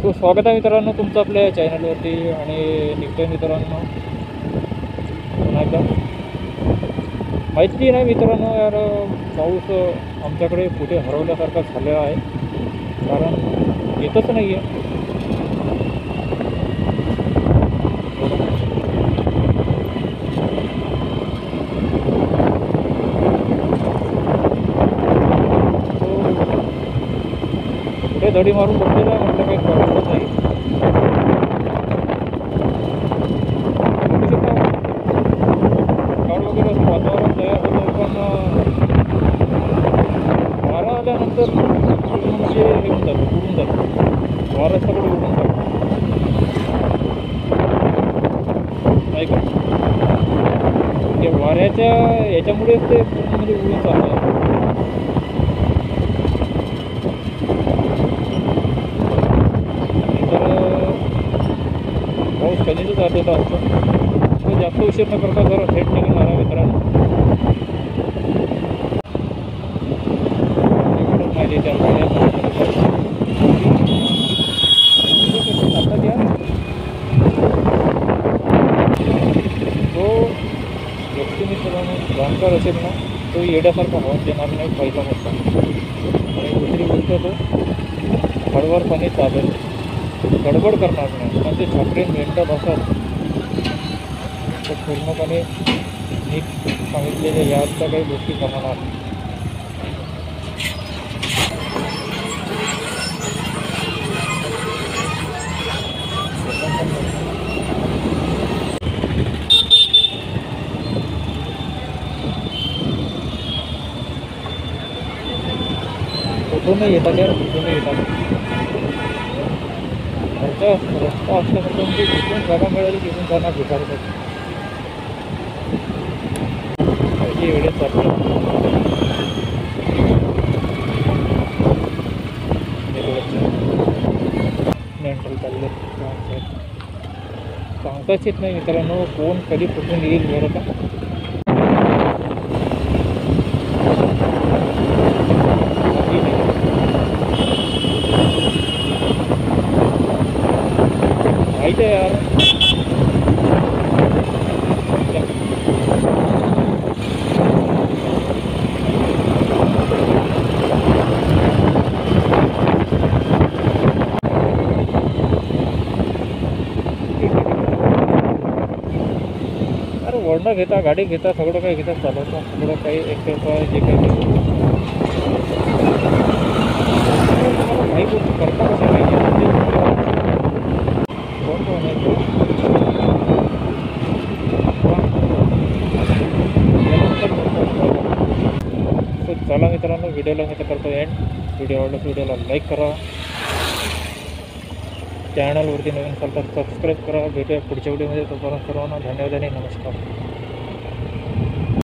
तो स्वागत आहे मित्रांनो तुमचं आपल्या चॅनलवरती. आणि निघतोय मित्रांनो पुन्हा एकदा. माहिती नाही मित्रांनो यार, पाऊस आमच्याकडे कुठे हरवल्यासारखा झालेला आहे, कारण येतच नाही आहे. कुठे दडी मारून बसलेला आहे म्हटलं, काही कळतच नाही. बघू शकता क्लाउड वगैरे असं वातावरण तयार होतं, पण वारा आल्यानंतर पूर्ण म्हणजे हे होऊन जातं, उडून जातं वारा, सगळं उडून जातं नाही का. ते वाऱ्याच्या याच्यामुळेच ते पूर्ण म्हणजे उडून चाललं. पाऊस कधीच आलेला असतो, तो जास्त उशीर न करता जरा थेट निघून मारा मित्रांनो. माझे त्या तो व्यक्ती मित्रांनो जाणकार असेल ना, तो येड्यासारखा हवा देणार नाही पहिला मोठा. आणि दुसरी गोष्ट, तो हळूवारपणे चालेल, गडबड करणार नाही. पण ते छापरीन मेंढा असतात तर पूर्णपणे नीट सांगितलेल्या याच्या काही गोष्टी करणार. कुठूनही येतात यार, कुठूनही येतात. घरचा रस्ता असल्यानंतर म्हणजे जिथून जागा मिळाली तिथून जाणार भिकारतात. काही वेळेस चाललं मेंटल चाललं, सांगताच येत नाही मित्रांनो कोण कधी कुठून येईल बरं का. माहिती आहे यार, अरे वळणं घेता, गाडी घेता, सगळं काही घेता, चालवता सगळं काही एक्सरसाइज जे काही काही गोष्टी करता कशा पाहिजे कोण तो. चला मित्रांनो, व्हिडिओला मी तर करतो एंड. व्हिडिओ आवडल्यास व्हिडिओला लाईक करा, चॅनलवरती नवीन असाल तर सबस्क्राईब करा. भेटूया पुढच्या व्हिडिओमध्ये. तोपर्यंत सर्वांना धन्यवाद आणि नमस्कार.